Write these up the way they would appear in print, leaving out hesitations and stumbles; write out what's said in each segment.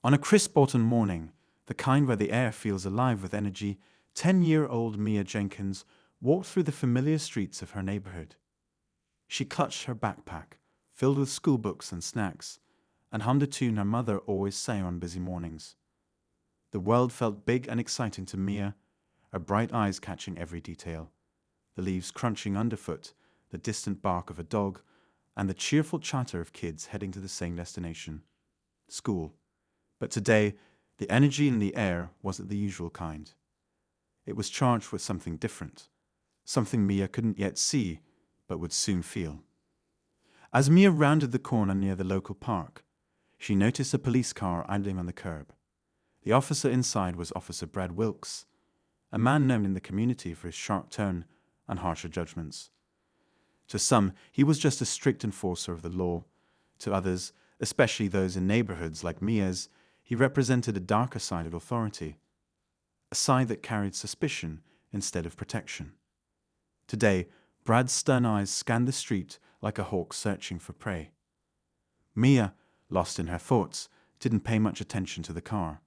On a crisp autumn morning, the kind where the air feels alive with energy, 10-year-old Mia Jenkins walked through the familiar streets of her neighborhood. She clutched her backpack, filled with school books and snacks, and hummed a tune her mother always sang on busy mornings. The world felt big and exciting to Mia, her bright eyes catching every detail. The leaves crunching underfoot, the distant bark of a dog, and the cheerful chatter of kids heading to the same destination, school. But today, the energy in the air wasn't the usual kind. It was charged with something different, something Mia couldn't yet see, but would soon feel. As Mia rounded the corner near the local park, she noticed a police car idling on the curb. The officer inside was Officer Brad Wilkes, a man known in the community for his sharp tone and harsher judgments. To some, he was just a strict enforcer of the law. To others, especially those in neighborhoods like Mia's, he represented a darker side of authority, a side that carried suspicion instead of protection. Today, Brad's stern eyes scanned the street like a hawk searching for prey. Mia, lost in her thoughts, didn't pay much attention to the car.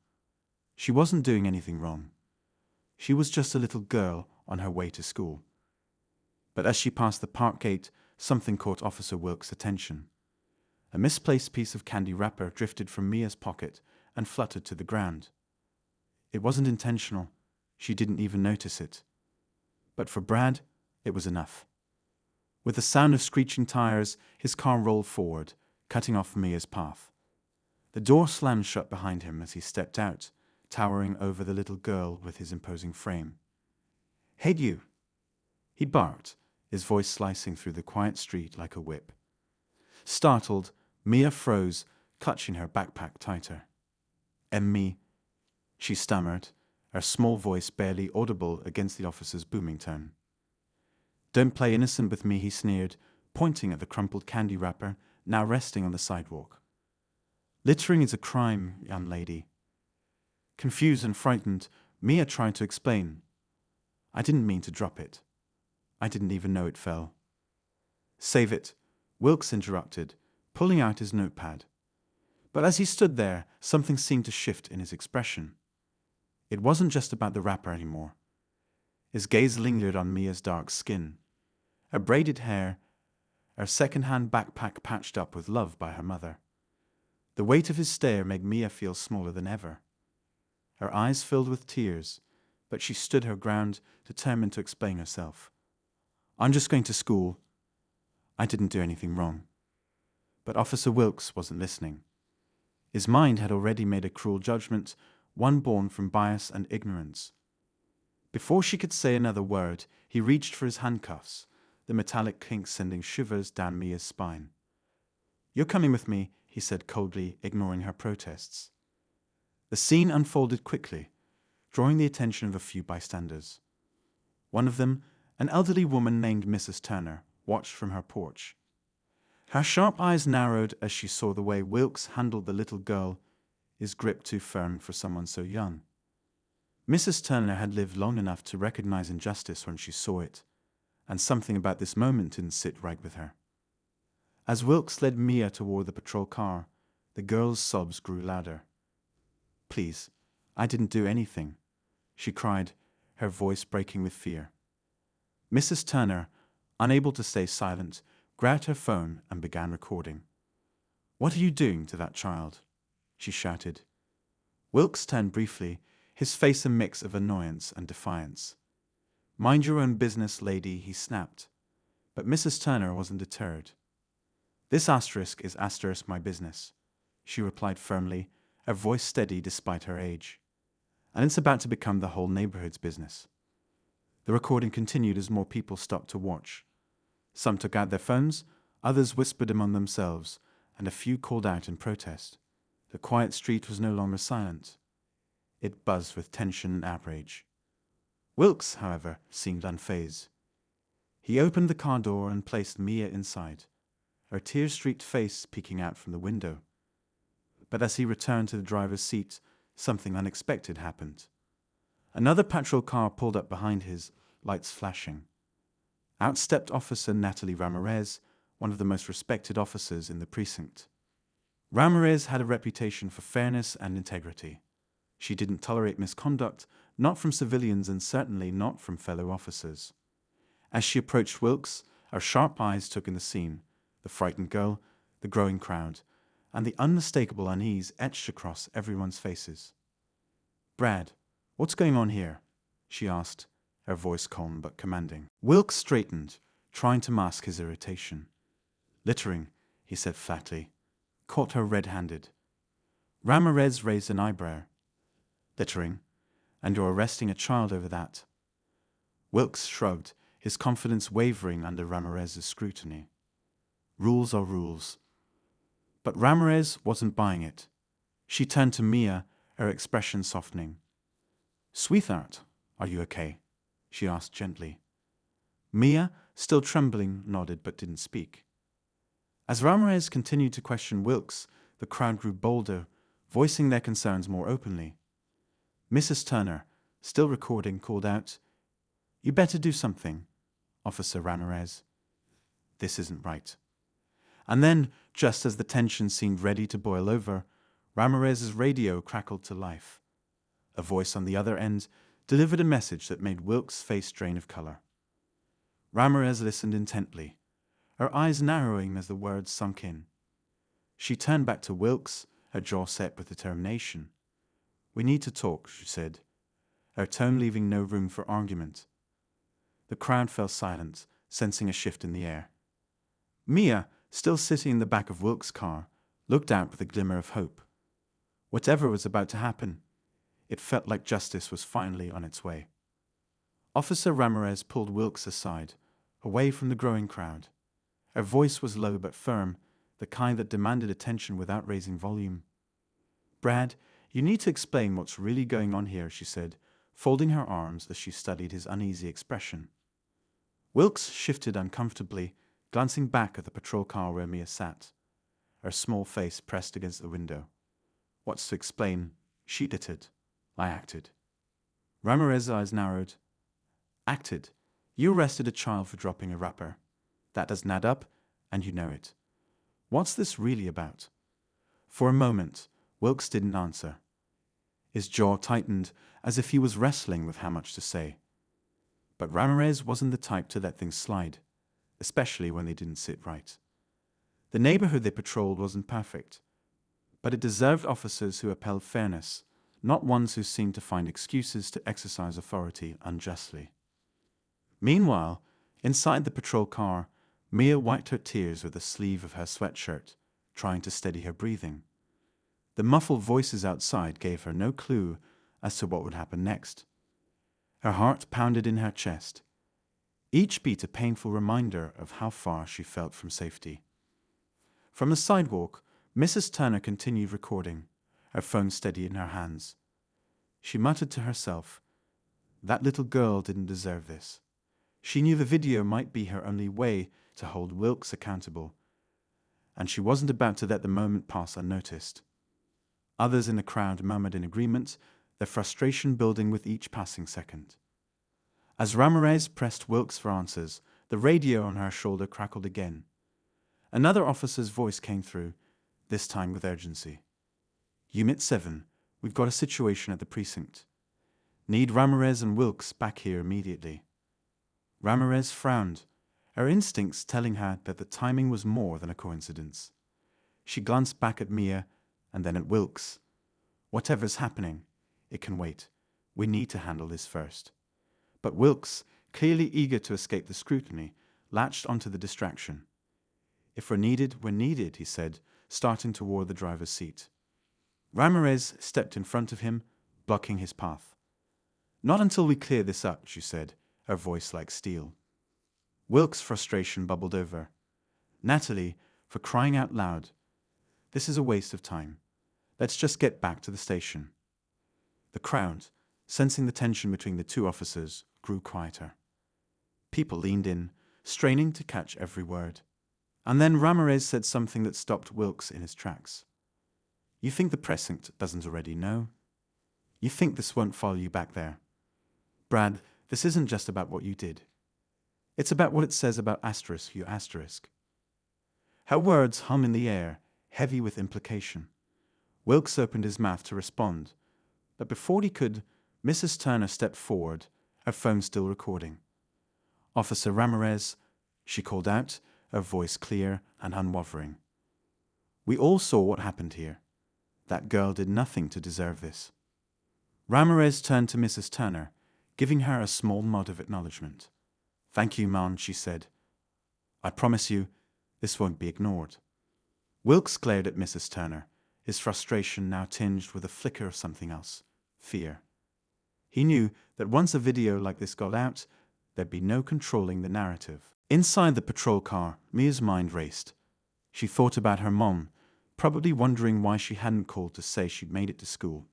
She wasn't doing anything wrong. She was just a little girl on her way to school. But as she passed the park gate, something caught Officer Wilkes' attention. A misplaced piece of candy wrapper drifted from Mia's pocket and fluttered to the ground. It wasn't intentional. She didn't even notice it. But for Brad, it was enough. With the sound of screeching tires, his car rolled forward, cutting off Mia's path. The door slammed shut behind him as he stepped out, towering over the little girl with his imposing frame. "Hey, you!" He barked, his voice slicing through the quiet street like a whip. Startled, Mia froze, clutching her backpack tighter. "Me," she stammered, her small voice barely audible against the officer's booming tone. "Don't play innocent with me," he sneered, pointing at the crumpled candy wrapper now resting on the sidewalk. "Littering is a crime, young lady." Confused and frightened, Mia tried to explain. "I didn't mean to drop it. I didn't even know it fell." "Save it," Wilkes interrupted, pulling out his notepad. But as he stood there, something seemed to shift in his expression. It wasn't just about the wrapper anymore. His gaze lingered on Mia's dark skin, her braided hair, her second-hand backpack patched up with love by her mother. The weight of his stare made Mia feel smaller than ever. Her eyes filled with tears, but she stood her ground, determined to explain herself. "I'm just going to school. I didn't do anything wrong." But Officer Wilkes wasn't listening. His mind had already made a cruel judgment, one born from bias and ignorance. Before she could say another word, he reached for his handcuffs, the metallic clink sending shivers down Mia's spine. "You're coming with me," he said coldly, ignoring her protests. The scene unfolded quickly, drawing the attention of a few bystanders. One of them, an elderly woman named Mrs. Turner, watched from her porch. Her sharp eyes narrowed as she saw the way Wilkes handled the little girl, his grip too firm for someone so young. Mrs. Turner had lived long enough to recognize injustice when she saw it, and something about this moment didn't sit right with her. As Wilkes led Mia toward the patrol car, the girl's sobs grew louder. "Please, I didn't do anything," she cried, her voice breaking with fear. Mrs. Turner, unable to stay silent, grabbed her phone and began recording. "What are you doing to that child?" she shouted. Wilkes turned briefly, his face a mix of annoyance and defiance. "Mind your own business, lady," he snapped. But Mrs. Turner wasn't deterred. "This asterisk is asterisk my business," she replied firmly, her voice steady despite her age. "And it's about to become the whole neighborhood's business." The recording continued as more people stopped to watch. Some took out their phones, others whispered among themselves, and a few called out in protest. The quiet street was no longer silent. It buzzed with tension and outrage. Wilkes, however, seemed unfazed. He opened the car door and placed Mia inside, her tear-streaked face peeking out from the window. But as he returned to the driver's seat, something unexpected happened. Another patrol car pulled up behind his, lights flashing. Out stepped Officer Natalie Ramirez, one of the most respected officers in the precinct. Ramirez had a reputation for fairness and integrity. She didn't tolerate misconduct, not from civilians and certainly not from fellow officers. As she approached Wilkes, her sharp eyes took in the scene, the frightened girl, the growing crowd, and the unmistakable unease etched across everyone's faces. "Brad, what's going on here?" she asked, her voice calm but commanding. Wilkes straightened, trying to mask his irritation. "Littering," he said flatly. "Caught her red-handed." Ramirez raised an eyebrow. "Littering? And you're arresting a child over that?" Wilkes shrugged, his confidence wavering under Ramirez's scrutiny. Rules are rules. But Ramirez wasn't buying it. She turned to Mia, her expression softening. "Sweetheart, are you okay?" she asked gently. Mia, still trembling, nodded but didn't speak. As Ramirez continued to question Wilkes, the crowd grew bolder, voicing their concerns more openly. Mrs. Turner, still recording, called out, "You better do something, Officer Ramirez. This isn't right." And then, just as the tension seemed ready to boil over, Ramirez's radio crackled to life. A voice on the other end delivered a message that made Wilkes' face drain of color. Ramirez listened intently, her eyes narrowing as the words sunk in. She turned back to Wilkes, her jaw set with determination. "We need to talk," she said, her tone leaving no room for argument. The crowd fell silent, sensing a shift in the air. Mia, still sitting in the back of Wilkes' car, looked out with a glimmer of hope. Whatever was about to happen, it felt like justice was finally on its way. Officer Ramirez pulled Wilkes aside, away from the growing crowd. Her voice was low but firm, the kind that demanded attention without raising volume. "Brad, you need to explain what's really going on here," she said, folding her arms as she studied his uneasy expression. Wilkes shifted uncomfortably, glancing back at the patrol car where Mia sat, her small face pressed against the window. "What's to explain? She did it. I acted." Ramirez's eyes narrowed. "Acted? You arrested a child for dropping a wrapper. That doesn't add up, and you know it. What's this really about?" For a moment, Wilkes didn't answer. His jaw tightened as if he was wrestling with how much to say. But Ramirez wasn't the type to let things slide, especially when they didn't sit right. The neighborhood they patrolled wasn't perfect, but it deserved officers who upheld fairness, not ones who seemed to find excuses to exercise authority unjustly. Meanwhile, inside the patrol car, Mia wiped her tears with the sleeve of her sweatshirt, trying to steady her breathing. The muffled voices outside gave her no clue as to what would happen next. Her heart pounded in her chest, each beat a painful reminder of how far she felt from safety. From the sidewalk, Mrs. Turner continued recording, her phone steady in her hands. She muttered to herself, "That little girl didn't deserve this." She knew the video might be her only way to hold Wilkes accountable, and she wasn't about to let the moment pass unnoticed. Others in the crowd murmured in agreement, their frustration building with each passing second. As Ramirez pressed Wilkes for answers, the radio on her shoulder crackled again. Another officer's voice came through, this time with urgency. "Unit 7, we've got a situation at the precinct. Need Ramirez and Wilkes back here immediately." Ramirez frowned, her instincts telling her that the timing was more than a coincidence. She glanced back at Mia and then at Wilkes. "Whatever's happening, it can wait. We need to handle this first." But Wilkes, clearly eager to escape the scrutiny, latched onto the distraction. "If we're needed," he said, starting toward the driver's seat. Ramirez stepped in front of him, blocking his path. "Not until we clear this up," she said, her voice like steel. Wilkes' frustration bubbled over. "Natalie, for crying out loud. This is a waste of time. Let's just get back to the station." The crowd, sensing the tension between the two officers, grew quieter. People leaned in, straining to catch every word. And then Ramirez said something that stopped Wilkes in his tracks. "You think the precinct doesn't already know? You think this won't follow you back there? Brad, this isn't just about what you did. It's about what it says about asterisk, you asterisk." Her words hung in the air, heavy with implication. Wilkes opened his mouth to respond, but before he could, Mrs. Turner stepped forward, her phone still recording. "Officer Ramirez," she called out, her voice clear and unwavering. "We all saw what happened here. That girl did nothing to deserve this." Ramirez turned to Mrs. Turner, giving her a small nod of acknowledgement. "Thank you, ma'am," she said. "I promise you, this won't be ignored." Wilkes glared at Mrs. Turner, his frustration now tinged with a flicker of something else, fear. He knew that once a video like this got out, there'd be no controlling the narrative. Inside the patrol car, Mia's mind raced. She thought about her mom, probably wondering why she hadn't called to say she'd made it to school.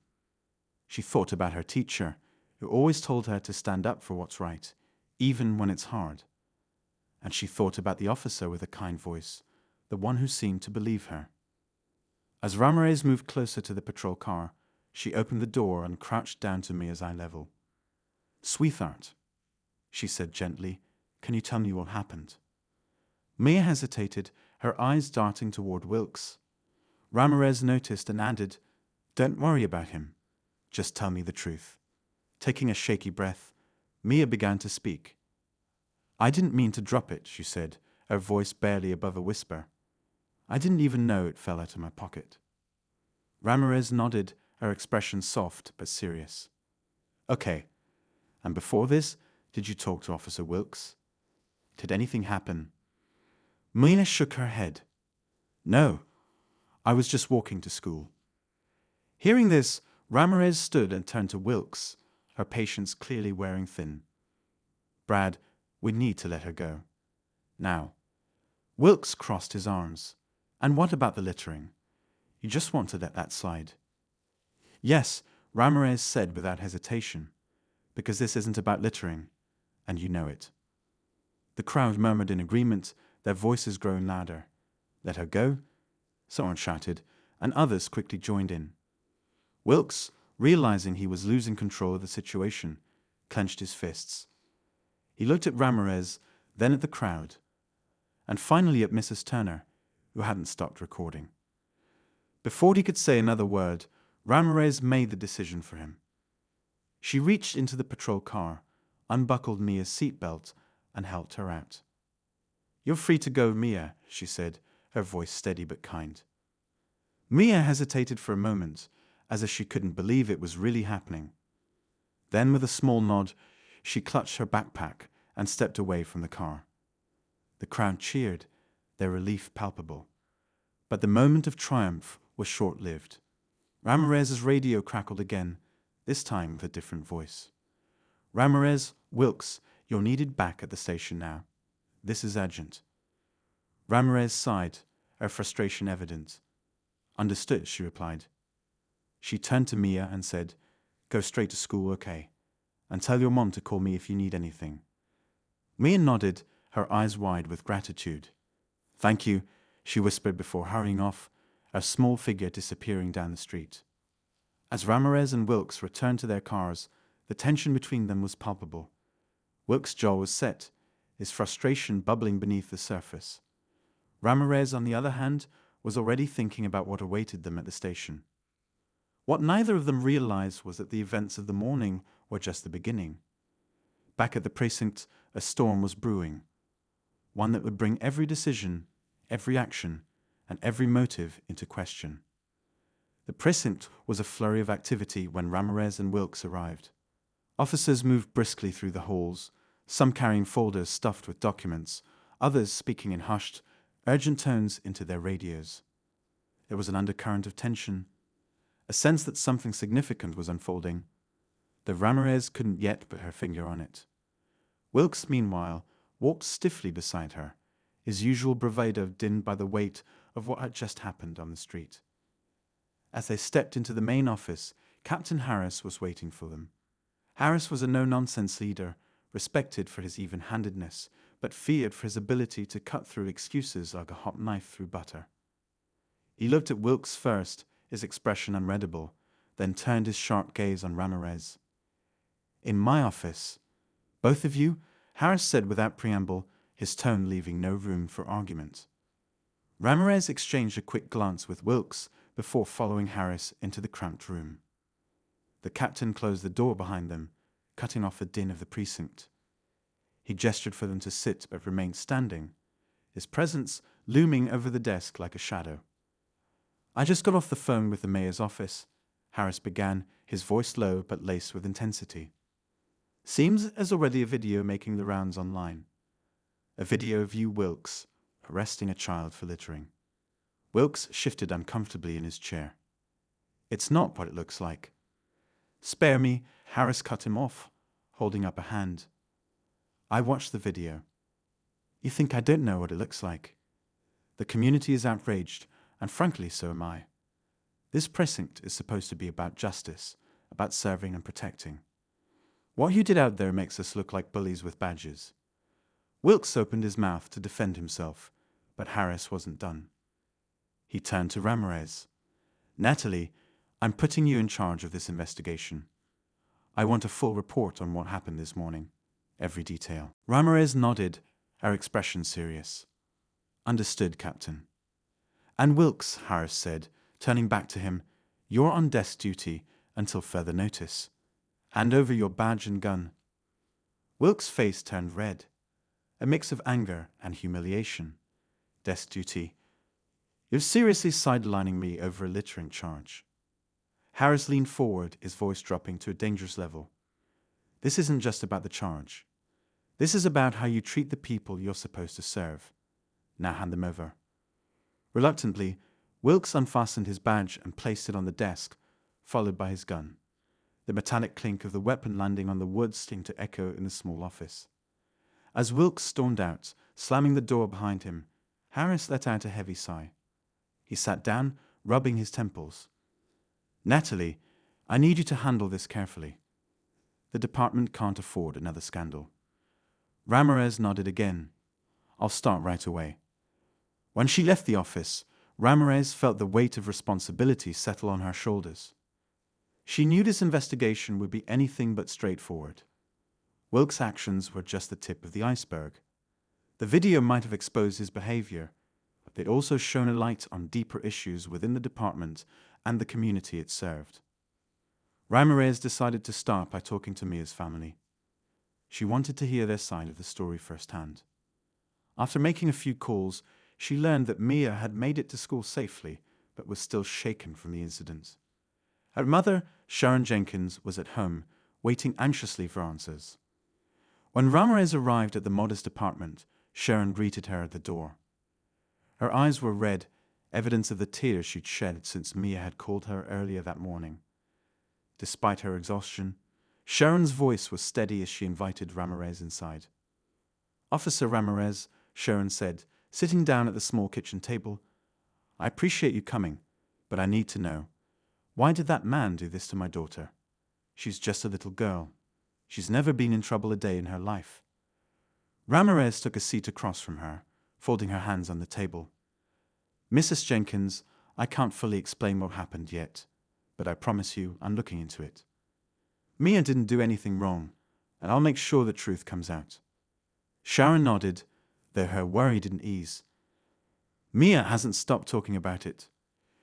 She thought about her teacher, who always told her to stand up for what's right, even when it's hard. And she thought about the officer with a kind voice, the one who seemed to believe her. As Ramirez moved closer to the patrol car, she opened the door and crouched down to Mia's eye level. "Sweetheart," she said gently, "can you tell me what happened?" Mia hesitated, her eyes darting toward Wilkes. Ramirez noticed and added, "Don't worry about him. Just tell me the truth." Taking a shaky breath, Mia began to speak. "I didn't mean to drop it," she said, her voice barely above a whisper. "I didn't even know it fell out of my pocket." Ramirez nodded, her expression soft but serious. "Okay. And before this, did you talk to Officer Wilkes? Did anything happen?" Mia shook her head. "No. I was just walking to school." Hearing this, Ramirez stood and turned to Wilkes, her patience clearly wearing thin. "Brad, we need to let her go. Now." Wilkes crossed his arms. "And what about the littering? You just want to let that slide?" "Yes," Ramirez said without hesitation, "because this isn't about littering, and you know it." The crowd murmured in agreement, their voices growing louder. "Let her go?" someone shouted, and others quickly joined in. Wilkes, realizing he was losing control of the situation, clenched his fists. He looked at Ramirez, then at the crowd, and finally at Mrs. Turner, who hadn't stopped recording. Before he could say another word, Ramirez made the decision for him. She reached into the patrol car, unbuckled Mia's seatbelt, and helped her out. "You're free to go, Mia," she said, her voice steady but kind. Mia hesitated for a moment, as if she couldn't believe it was really happening. Then, with a small nod, she clutched her backpack and stepped away from the car. The crowd cheered, their relief palpable. But the moment of triumph was short-lived. Ramirez's radio crackled again, this time with a different voice. "Ramirez, Wilkes, you're needed back at the station now. This is urgent." Ramirez sighed, her frustration evident. "Understood," she replied. She turned to Mia and said, "Go straight to school, okay? And tell your mom to call me if you need anything." Mia nodded, her eyes wide with gratitude. "Thank you," she whispered before hurrying off, her small figure disappearing down the street. As Ramirez and Wilkes returned to their cars, the tension between them was palpable. Wilkes' jaw was set, his frustration bubbling beneath the surface. Ramirez, on the other hand, was already thinking about what awaited them at the station. What neither of them realized was that the events of the morning were just the beginning. Back at the precinct, a storm was brewing, one that would bring every decision, every action, and every motive into question. The precinct was a flurry of activity when Ramirez and Wilkes arrived. Officers moved briskly through the halls, some carrying folders stuffed with documents, others speaking in hushed, urgent tones into their radios. There was an undercurrent of tension, a sense that something significant was unfolding, though Ramirez couldn't yet put her finger on it. Wilkes, meanwhile, walked stiffly beside her, his usual bravado dimmed by the weight of what had just happened on the street. As they stepped into the main office, Captain Harris was waiting for them. Harris was a no-nonsense leader, respected for his even-handedness, but feared for his ability to cut through excuses like a hot knife through butter. He looked at Wilkes first, his expression unreadable, then turned his sharp gaze on Ramirez. "In my office. Both of you?" Harris said without preamble, his tone leaving no room for argument. Ramirez exchanged a quick glance with Wilkes before following Harris into the cramped room. The captain closed the door behind them, cutting off the din of the precinct. He gestured for them to sit but remained standing, his presence looming over the desk like a shadow. "I just got off the phone with the mayor's office," Harris began, his voice low but laced with intensity. "Seems there's already a video making the rounds online. A video of you, Wilkes, arresting a child for littering." Wilkes shifted uncomfortably in his chair. "It's not what it looks like." "Spare me," Harris cut him off, holding up a hand. "I watched the video. You think I don't know what it looks like? The community is outraged, and frankly so am I. This precinct is supposed to be about justice, about serving and protecting. What you did out there makes us look like bullies with badges." Wilkes opened his mouth to defend himself, but Harris wasn't done. He turned to Ramirez. "Natalie, I'm putting you in charge of this investigation. I want a full report on what happened this morning. Every detail." Ramirez nodded, her expression serious. "Understood, Captain." "And Wilkes," Harris said, turning back to him, "you're on desk duty until further notice. Hand over your badge and gun." Wilkes' face turned red, a mix of anger and humiliation. "Desk duty? You're seriously sidelining me over a littering charge." Harris leaned forward, his voice dropping to a dangerous level. "This isn't just about the charge. This is about how you treat the people you're supposed to serve. Now hand them over." Reluctantly, Wilkes unfastened his badge and placed it on the desk, followed by his gun. The metallic clink of the weapon landing on the wood seemed to echo in the small office. As Wilkes stormed out, slamming the door behind him, Harris let out a heavy sigh. He sat down, rubbing his temples. "Natalie, I need you to handle this carefully. The department can't afford another scandal." Ramirez nodded again. "I'll start right away." When she left the office, Ramirez felt the weight of responsibility settle on her shoulders. She knew this investigation would be anything but straightforward. Wilkes' actions were just the tip of the iceberg. The video might have exposed his behavior, but they'd also shone a light on deeper issues within the department and the community it served. Ramirez decided to start by talking to Mia's family. She wanted to hear their side of the story firsthand. After making a few calls, she learned that Mia had made it to school safely, but was still shaken from the incident. Her mother, Sharon Jenkins, was at home, waiting anxiously for answers. When Ramirez arrived at the modest apartment, Sharon greeted her at the door. Her eyes were red, evidence of the tears she'd shed since Mia had called her earlier that morning. Despite her exhaustion, Sharon's voice was steady as she invited Ramirez inside. "Officer Ramirez," Sharon said, sitting down at the small kitchen table, "I appreciate you coming, but I need to know. Why did that man do this to my daughter? She's just a little girl. She's never been in trouble a day in her life." Ramirez took a seat across from her, folding her hands on the table. "Mrs. Jenkins, I can't fully explain what happened yet, but I promise you I'm looking into it. Mia didn't do anything wrong, and I'll make sure the truth comes out." Sharon nodded, though her worry didn't ease. "Mia hasn't stopped talking about it.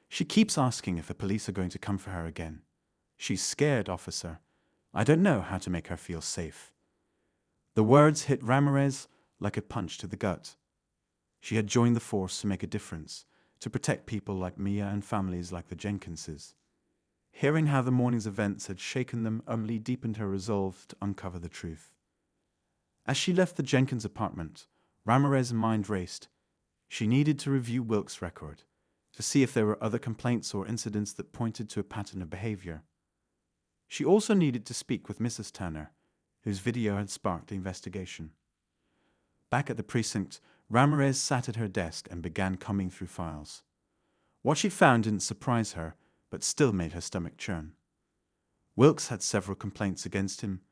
She keeps asking if the police are going to come for her again. She's scared, officer. I don't know how to make her feel safe." The words hit Ramirez like a punch to the gut. She had joined the force to make a difference, to protect people like Mia and families like the Jenkinses. Hearing how the morning's events had shaken them only deepened her resolve to uncover the truth. As she left the Jenkins apartment, Ramirez's mind raced. She needed to review Wilkes' record, to see if there were other complaints or incidents that pointed to a pattern of behavior. She also needed to speak with Mrs. Turner, whose video had sparked the investigation. Back at the precinct, Ramirez sat at her desk and began combing through files. What she found didn't surprise her, but still made her stomach churn. Wilkes had several complaints against him,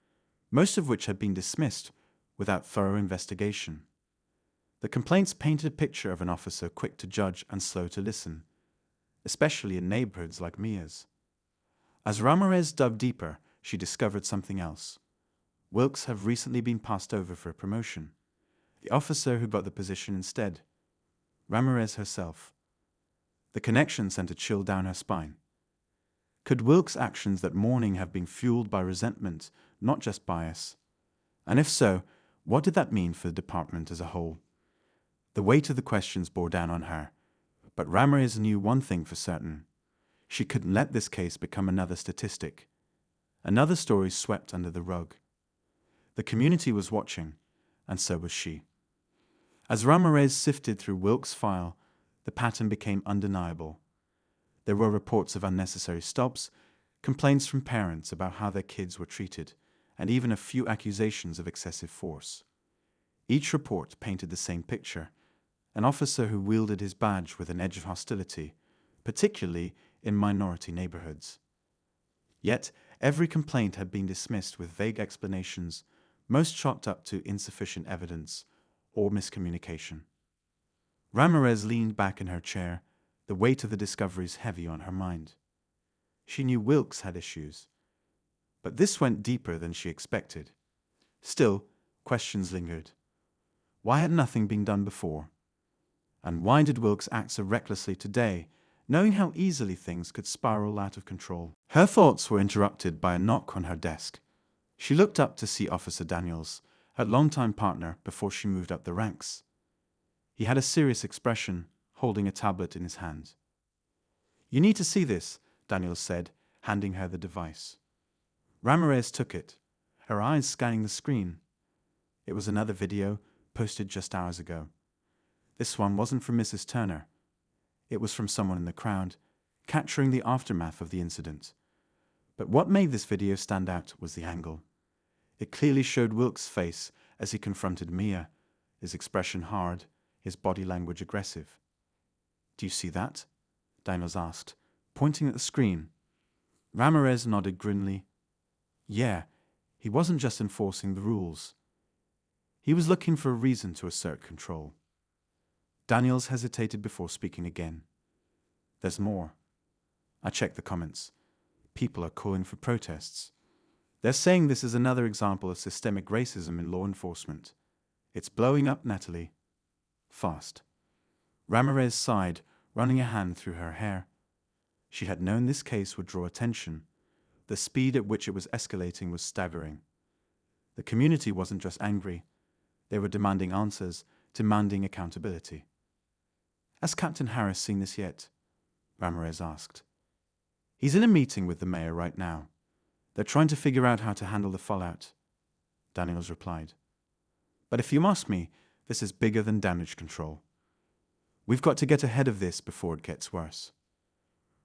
most of which had been dismissed without thorough investigation. The complaints painted a picture of an officer quick to judge and slow to listen, especially in neighborhoods like Mia's. As Ramirez dug deeper, she discovered something else. Wilkes had recently been passed over for a promotion. The officer who got the position instead. Ramirez herself. The connection sent a chill down her spine. Could Wilkes' actions that morning have been fueled by resentment, not just bias? And if so, what did that mean for the department as a whole? The weight of the questions bore down on her, but Ramirez knew one thing for certain. She couldn't let this case become another statistic, another story swept under the rug. The community was watching, and so was she. As Ramirez sifted through Wilkes' file, the pattern became undeniable. There were reports of unnecessary stops, complaints from parents about how their kids were treated, and even a few accusations of excessive force. Each report painted the same picture: an officer who wielded his badge with an edge of hostility, particularly in minority neighborhoods. Yet, every complaint had been dismissed with vague explanations, most chalked up to insufficient evidence or miscommunication. Ramirez leaned back in her chair, the weight of the discoveries heavy on her mind. She knew Wilkes had issues, but this went deeper than she expected. Still, questions lingered. Why had nothing been done before? And why did Wilkes act so recklessly today, knowing how easily things could spiral out of control? Her thoughts were interrupted by a knock on her desk. She looked up to see Officer Daniels, her longtime partner before she moved up the ranks. He had a serious expression, holding a tablet in his hand. "You need to see this," Daniels said, handing her the device. Ramirez took it, her eyes scanning the screen. It was another video, posted just hours ago. This one wasn't from Mrs. Turner. It was from someone in the crowd, capturing the aftermath of the incident. But what made this video stand out was the angle. It clearly showed Wilkes' face as he confronted Mia, his expression hard, his body language aggressive. "Do you see that?" Daniels asked, pointing at the screen. Ramirez nodded grimly. Yeah, he wasn't just enforcing the rules. He was looking for a reason to assert control. Daniels hesitated before speaking again. "There's more. I checked the comments. People are calling for protests. They're saying this is another example of systemic racism in law enforcement. It's blowing up, Natalie. Fast." Ramirez sighed, running a hand through her hair. She had known this case would draw attention. The speed at which it was escalating was staggering. The community wasn't just angry. They were demanding answers, demanding accountability. "Has Captain Harris seen this yet?" Ramirez asked. "He's in a meeting with the mayor right now. They're trying to figure out how to handle the fallout," Daniels replied. "But if you ask me, this is bigger than damage control. We've got to get ahead of this before it gets worse."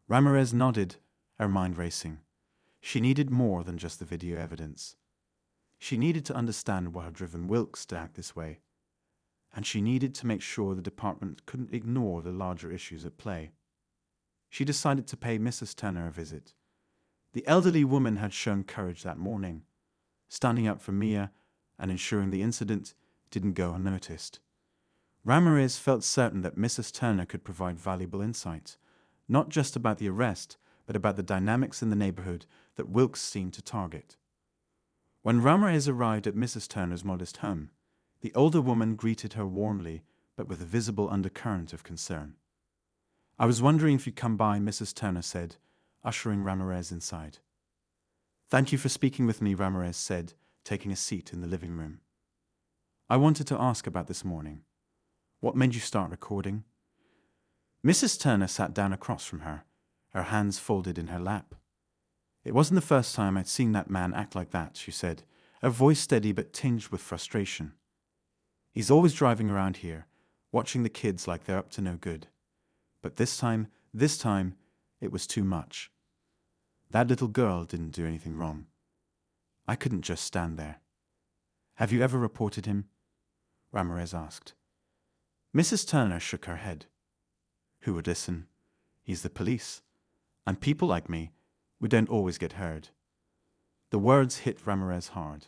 Ramirez nodded, her mind racing. She needed more than just the video evidence. She needed to understand what had driven Wilkes to act this way, and she needed to make sure the department couldn't ignore the larger issues at play. She decided to pay Mrs. Turner a visit. The elderly woman had shown courage that morning, standing up for Mia and ensuring the incident didn't go unnoticed. Ramirez felt certain that Mrs. Turner could provide valuable insight, not just about the arrest, but about the dynamics in the neighborhood that Wilkes seemed to target. When Ramirez arrived at Mrs. Turner's modest home, the older woman greeted her warmly, but with a visible undercurrent of concern. "I was wondering if you'd come by," Mrs. Turner said, ushering Ramirez inside. "Thank you for speaking with me," Ramirez said, taking a seat in the living room. "I wanted to ask about this morning. What made you start recording?" Mrs. Turner sat down across from her, her hands folded in her lap. "It wasn't the first time I'd seen that man act like that," she said, her voice steady but tinged with frustration. "He's always driving around here, watching the kids like they're up to no good. But this time, it was too much. That little girl didn't do anything wrong. I couldn't just stand there." "Have you ever reported him?" Ramirez asked. Mrs. Turner shook her head. "Who would listen? He's the police. And people like me, we don't always get heard." The words hit Ramirez hard.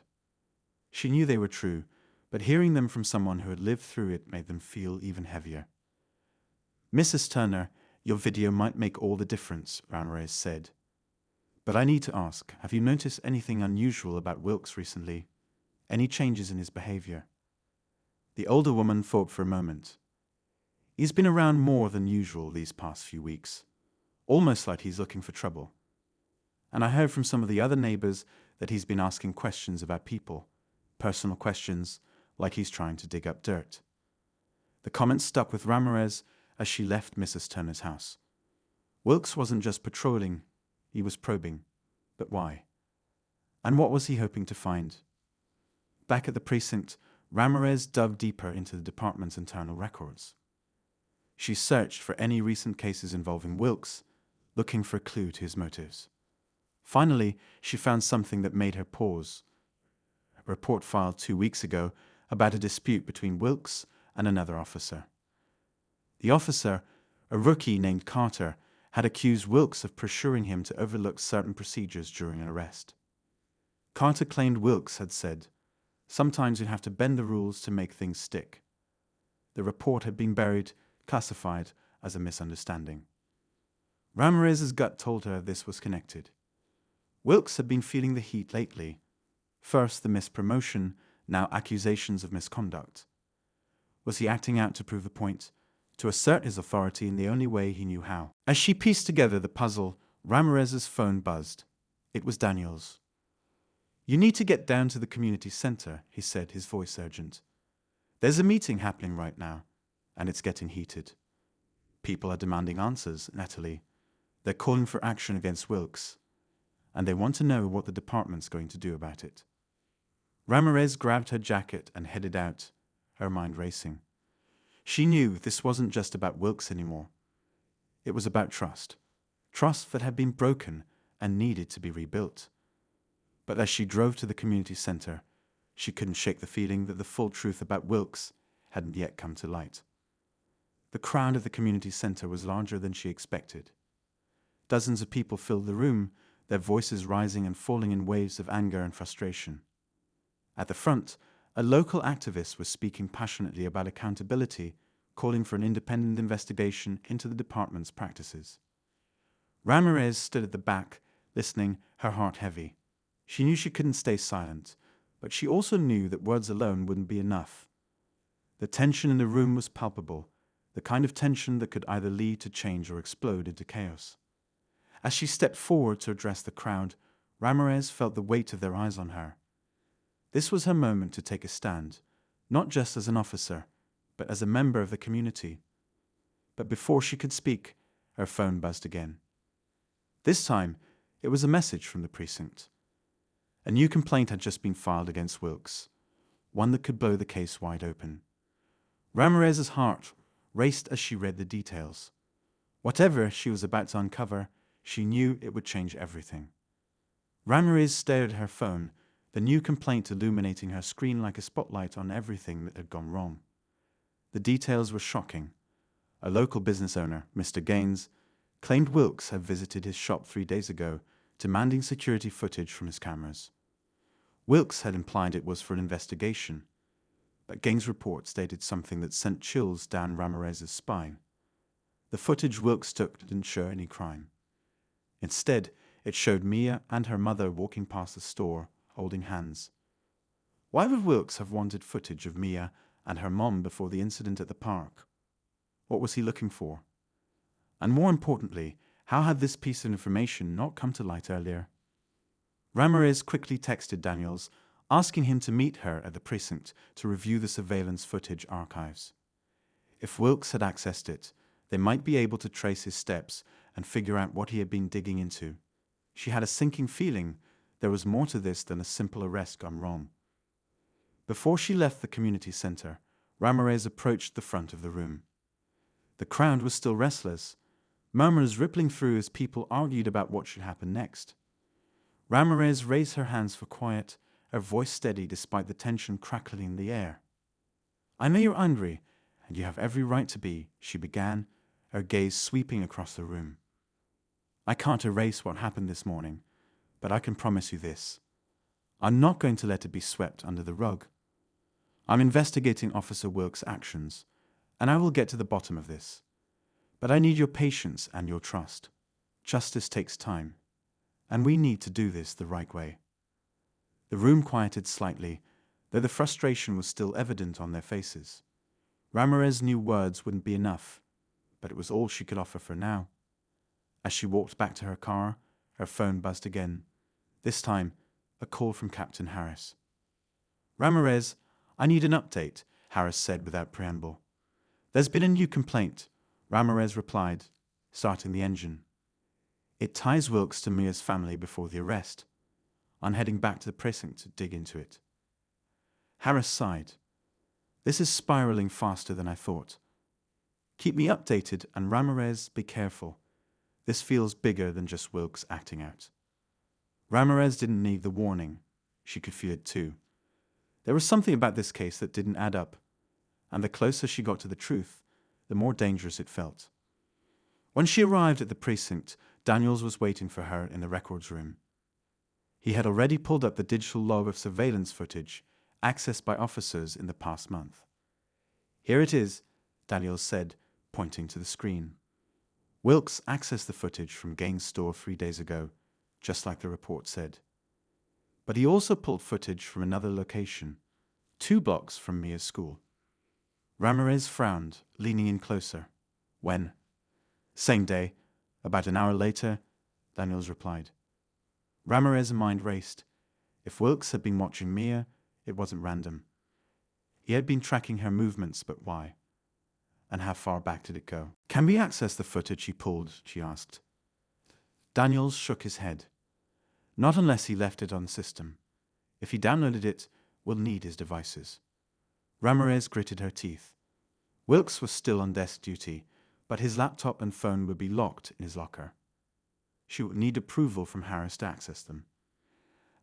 She knew they were true, but hearing them from someone who had lived through it made them feel even heavier. "Mrs. Turner, your video might make all the difference," Ramirez said. "But I need to ask, have you noticed anything unusual about Wilkes recently? Any changes in his behavior?" The older woman thought for a moment. He's been around more than usual these past few weeks, almost like he's looking for trouble. And I heard from some of the other neighbors that he's been asking questions about people, personal questions, like he's trying to dig up dirt. The comment stuck with Ramirez as she left Mrs. Turner's house. Wilkes wasn't just patrolling, he was probing. But why? And what was he hoping to find? Back at the precinct, Ramirez dug deeper into the department's internal records. She searched for any recent cases involving Wilkes, looking for a clue to his motives. Finally, she found something that made her pause. A report filed 2 weeks ago about a dispute between Wilkes and another officer. The officer, a rookie named Carter, had accused Wilkes of pressuring him to overlook certain procedures during an arrest. Carter claimed Wilkes had said, "Sometimes you have to bend the rules to make things stick." The report had been buried, classified as a misunderstanding. Ramirez's gut told her this was connected. Wilkes had been feeling the heat lately. First the missed promotion, now accusations of misconduct. Was he acting out to prove a point, to assert his authority in the only way he knew how? As she pieced together the puzzle, Ramirez's phone buzzed. It was Daniels. "You need to get down to the community center," he said, his voice urgent. "There's a meeting happening right now, and it's getting heated. People are demanding answers, Natalie. They're calling for action against Wilkes, and they want to know what the department's going to do about it." Ramirez grabbed her jacket and headed out, her mind racing. She knew this wasn't just about Wilkes anymore. It was about trust. Trust that had been broken and needed to be rebuilt. But as she drove to the community center, she couldn't shake the feeling that the full truth about Wilkes hadn't yet come to light. The crowd at the community center was larger than she expected. Dozens of people filled the room, their voices rising and falling in waves of anger and frustration. At the front, a local activist was speaking passionately about accountability, calling for an independent investigation into the department's practices. Ramirez stood at the back, listening, her heart heavy. She knew she couldn't stay silent, but she also knew that words alone wouldn't be enough. The tension in the room was palpable, the kind of tension that could either lead to change or explode into chaos. As she stepped forward to address the crowd, Ramirez felt the weight of their eyes on her. This was her moment to take a stand, not just as an officer, but as a member of the community. But before she could speak, her phone buzzed again. This time, it was a message from the precinct. A new complaint had just been filed against Wilkes, one that could blow the case wide open. Ramirez's heart raced as she read the details. Whatever she was about to uncover, she knew it would change everything. Ramirez stared at her phone, the new complaint illuminating her screen like a spotlight on everything that had gone wrong. The details were shocking. A local business owner, Mr. Gaines, claimed Wilkes had visited his shop 3 days ago, demanding security footage from his cameras. Wilkes had implied it was for an investigation, but Gaines' report stated something that sent chills down Ramirez's spine. The footage Wilkes took didn't show any crime. Instead, it showed Mia and her mother walking past the store, holding hands. Why would Wilkes have wanted footage of Mia and her mom before the incident at the park? What was he looking for? And more importantly, how had this piece of information not come to light earlier? Ramirez quickly texted Daniels, asking him to meet her at the precinct to review the surveillance footage archives. If Wilkes had accessed it, they might be able to trace his steps and figure out what he had been digging into. She had a sinking feeling there was more to this than a simple arrest gone wrong. Before she left the community center, Ramirez approached the front of the room. The crowd was still restless, murmurs rippling through as people argued about what should happen next. Ramirez raised her hands for quiet, her voice steady despite the tension crackling in the air. "I know you're angry, and you have every right to be," she began, her gaze sweeping across the room. "I can't erase what happened this morning, but I can promise you this. I'm not going to let it be swept under the rug. I'm investigating Officer Wilkes' actions, and I will get to the bottom of this. But I need your patience and your trust. Justice takes time, and we need to do this the right way." The room quieted slightly, though the frustration was still evident on their faces. Ramirez knew words wouldn't be enough, but it was all she could offer for now. As she walked back to her car, her phone buzzed again. This time, a call from Captain Harris. "Ramirez, I need an update," Harris said without preamble. "There's been a new complaint," Ramirez replied, starting the engine. "It ties Wilkes to Mia's family before the arrest. I'm heading back to the precinct to dig into it." Harris sighed. "This is spiraling faster than I thought. Keep me updated, and Ramirez, be careful. This feels bigger than just Wilkes acting out." Ramirez didn't need the warning. She could feel it too. There was something about this case that didn't add up, and the closer she got to the truth, the more dangerous it felt. When she arrived at the precinct, Daniels was waiting for her in the records room. He had already pulled up the digital log of surveillance footage accessed by officers in the past month. "Here it is," Daniels said, pointing to the screen. Wilkes accessed the footage from Gaines' store 3 days ago, just like the report said. But he also pulled footage from another location, 2 blocks from Mia's school. Ramirez frowned, leaning in closer. "When?" "Same day. About an hour later," Daniels replied. Ramirez's mind raced. If Wilkes had been watching Mia, it wasn't random. He had been tracking her movements, but why? And how far back did it go? "Can we access the footage he pulled?" she asked. Daniels shook his head. "Not unless he left it on the system. If he downloaded it, we'll need his devices." Ramirez gritted her teeth. Wilkes was still on desk duty, but his laptop and phone would be locked in his locker. She would need approval from Harris to access them.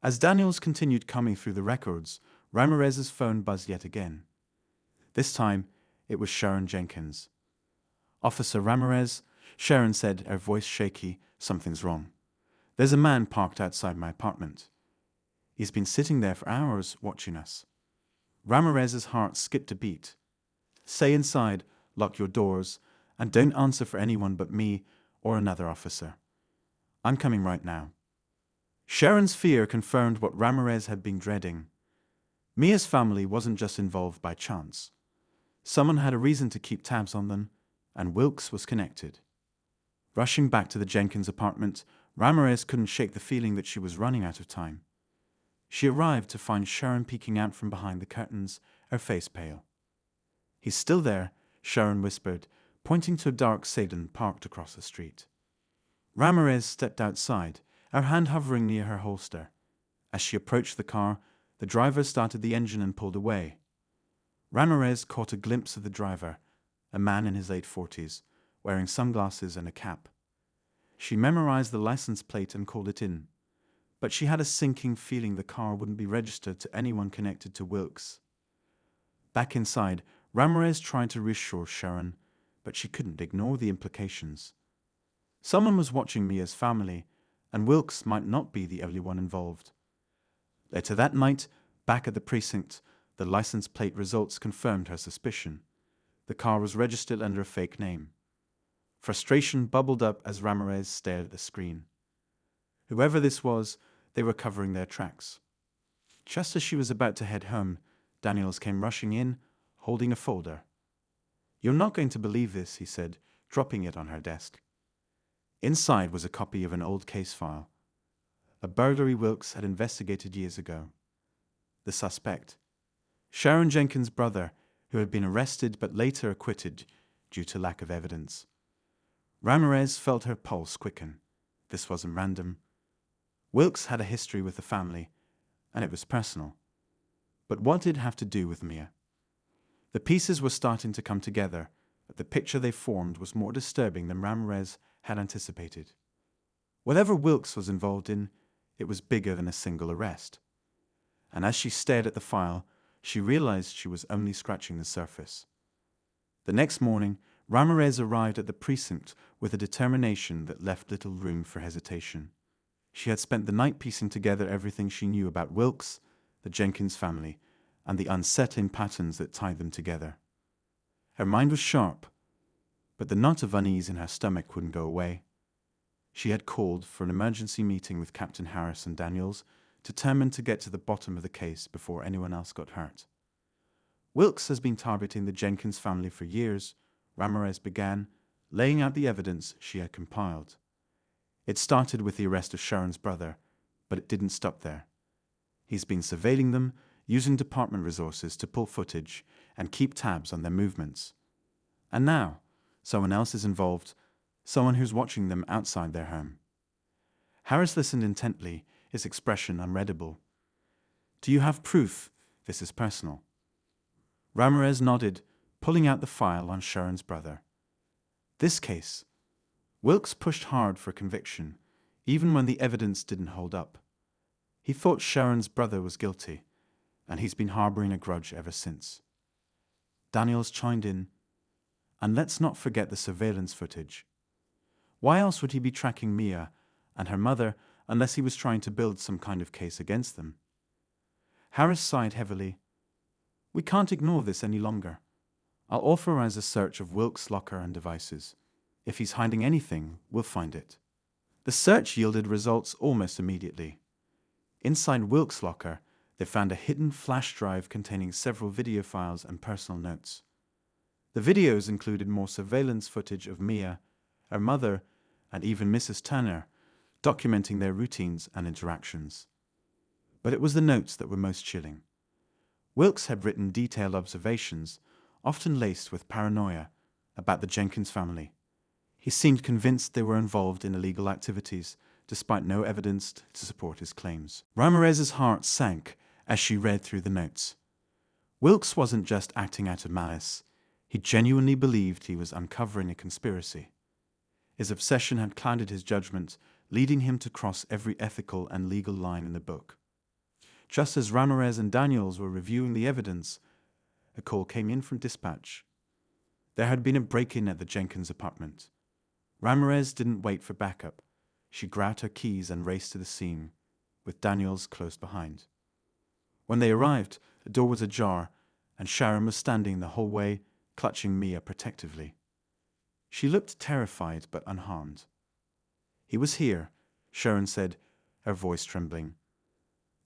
As Daniels continued combing through the records, Ramirez's phone buzzed yet again. This time, it was Sharon Jenkins. "Officer Ramirez," Sharon said, her voice shaky, "something's wrong. There's a man parked outside my apartment. He's been sitting there for hours watching us." Ramirez's heart skipped a beat. "Stay inside, lock your doors, and don't answer for anyone but me or another officer. I'm coming right now." Sharon's fear confirmed what Ramirez had been dreading. Mia's family wasn't just involved by chance. Someone had a reason to keep tabs on them, and Wilkes was connected. Rushing back to the Jenkins apartment, Ramirez couldn't shake the feeling that she was running out of time. She arrived to find Sharon peeking out from behind the curtains, her face pale. "He's still there," Sharon whispered, pointing to a dark sedan parked across the street. Ramirez stepped outside, her hand hovering near her holster. As she approached the car, the driver started the engine and pulled away. Ramirez caught a glimpse of the driver, a man in his late 40s, wearing sunglasses and a cap. She memorized the license plate and called it in, but she had a sinking feeling the car wouldn't be registered to anyone connected to Wilkes. Back inside, Ramirez tried to reassure Sharon, but she couldn't ignore the implications. Someone was watching Mia's family, and Wilkes might not be the only one involved. Later that night, back at the precinct, the license plate results confirmed her suspicion. The car was registered under a fake name. Frustration bubbled up as Ramirez stared at the screen. Whoever this was, they were covering their tracks. Just as she was about to head home, Daniels came rushing in, holding a folder. "You're not going to believe this," he said, dropping it on her desk. Inside was a copy of an old case file. A burglary Wilkes had investigated years ago. The suspect, Sharon Jenkins' brother, who had been arrested but later acquitted due to lack of evidence. Ramirez felt her pulse quicken. This wasn't random. Wilkes had a history with the family, and it was personal. But what did it have to do with Mia? The pieces were starting to come together, but the picture they formed was more disturbing than Ramirez had anticipated. Whatever Wilkes was involved in, it was bigger than a single arrest. And as she stared at the file, she realized she was only scratching the surface. The next morning, Ramirez arrived at the precinct with a determination that left little room for hesitation. She had spent the night piecing together everything she knew about Wilkes, the Jenkins family, and the unsettling patterns that tied them together. Her mind was sharp, but the knot of unease in her stomach wouldn't go away. She had called for an emergency meeting with Captain Harris and Daniels, determined to get to the bottom of the case before anyone else got hurt. Wilkes has been targeting the Jenkins family for years, Ramirez began, laying out the evidence she had compiled. It started with the arrest of Sharon's brother, but it didn't stop there. He's been surveilling them, using department resources to pull footage and keep tabs on their movements. And now, someone else is involved, someone who's watching them outside their home. Harris listened intently, his expression unreadable. Do you have proof this is personal? Ramirez nodded, pulling out the file on Sharon's brother. This case. Wilkes pushed hard for conviction, even when the evidence didn't hold up. He thought Sharon's brother was guilty, and he's been harboring a grudge ever since. Daniels chimed in, and let's not forget the surveillance footage. Why else would he be tracking Mia and her mother unless he was trying to build some kind of case against them? Harris sighed heavily. We can't ignore this any longer. I'll authorize a search of Wilkes' locker and devices. If he's hiding anything, we'll find it. The search yielded results almost immediately. Inside Wilkes' locker, they found a hidden flash drive containing several video files and personal notes. The videos included more surveillance footage of Mia, her mother, and even Mrs. Turner, documenting their routines and interactions. But it was the notes that were most chilling. Wilkes had written detailed observations, often laced with paranoia, about the Jenkins family. He seemed convinced they were involved in illegal activities, despite no evidence to support his claims. Ramirez's heart sank as she read through the notes. Wilkes wasn't just acting out of malice. He genuinely believed he was uncovering a conspiracy. His obsession had clouded his judgment, leading him to cross every ethical and legal line in the book. Just as Ramirez and Daniels were reviewing the evidence, a call came in from dispatch. There had been a break-in at the Jenkins apartment. Ramirez didn't wait for backup. She grabbed her keys and raced to the scene, with Daniels close behind. When they arrived, the door was ajar, and Sharon was standing the whole way, clutching Mia protectively. She looked terrified but unharmed. He was here, Sharon said, her voice trembling.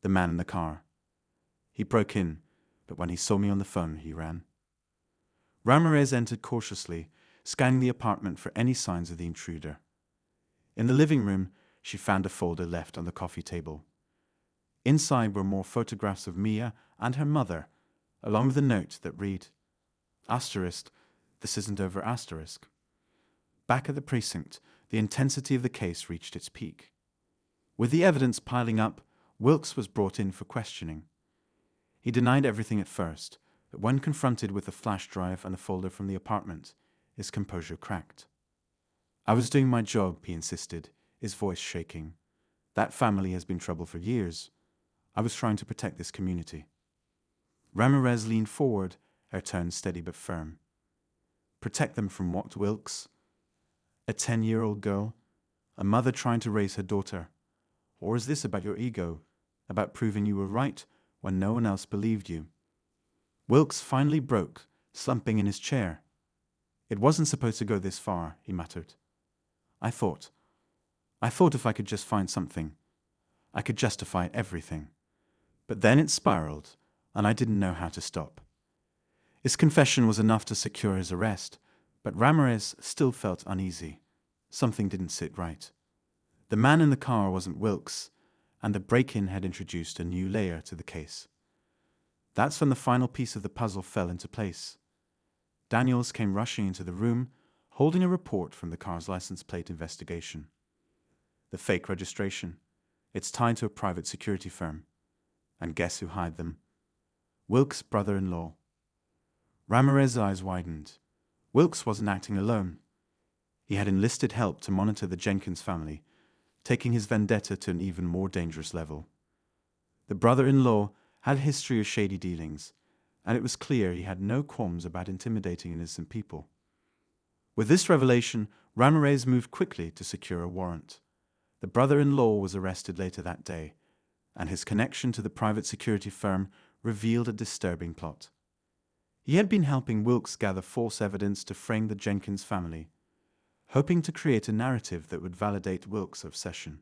The man in the car. He broke in, but when he saw me on the phone, he ran. Ramirez entered cautiously, scanning the apartment for any signs of the intruder. In the living room, she found a folder left on the coffee table. Inside were more photographs of Mia and her mother, along with a note that read, "Asterisk, this isn't over asterisk." Back at the precinct, the intensity of the case reached its peak. With the evidence piling up, Wilkes was brought in for questioning. He denied everything at first, but when confronted with the flash drive and the folder from the apartment, his composure cracked. I was doing my job, he insisted, his voice shaking. That family has been trouble for years. I was trying to protect this community. Ramirez leaned forward, her tone steady but firm. Protect them from what, Wilkes? A 10-year-old girl? A mother trying to raise her daughter? Or is this about your ego, about proving you were right when no one else believed you? Wilkes finally broke, slumping in his chair. It wasn't supposed to go this far, he muttered. I thought if I could just find something, I could justify everything. But then it spiraled, and I didn't know how to stop. His confession was enough to secure his arrest, but Ramirez still felt uneasy. Something didn't sit right. The man in the car wasn't Wilkes, and the break-in had introduced a new layer to the case. That's when the final piece of the puzzle fell into place. Daniels came rushing into the room, holding a report from the car's license plate investigation. The fake registration. It's tied to a private security firm. And guess who hired them? Wilkes' brother-in-law. Ramirez's eyes widened. Wilkes wasn't acting alone. He had enlisted help to monitor the Jenkins family, taking his vendetta to an even more dangerous level. The brother-in-law had a history of shady dealings, and it was clear he had no qualms about intimidating innocent people. With this revelation, Ramirez moved quickly to secure a warrant. The brother-in-law was arrested later that day, and his connection to the private security firm revealed a disturbing plot. He had been helping Wilkes gather false evidence to frame the Jenkins family, hoping to create a narrative that would validate Wilkes' obsession.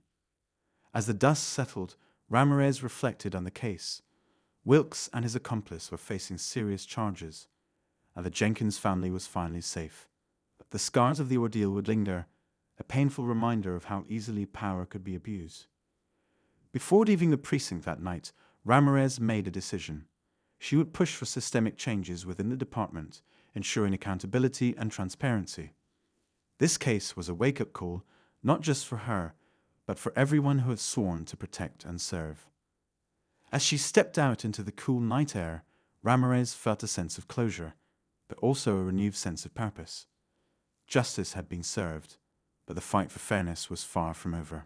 As the dust settled, Ramirez reflected on the case. Wilkes and his accomplice were facing serious charges, and the Jenkins family was finally safe. But the scars of the ordeal would linger, a painful reminder of how easily power could be abused. Before leaving the precinct that night, Ramirez made a decision. She would push for systemic changes within the department, ensuring accountability and transparency. This case was a wake-up call, not just for her, but for everyone who had sworn to protect and serve. As she stepped out into the cool night air, Ramirez felt a sense of closure, but also a renewed sense of purpose. Justice had been served, but the fight for fairness was far from over.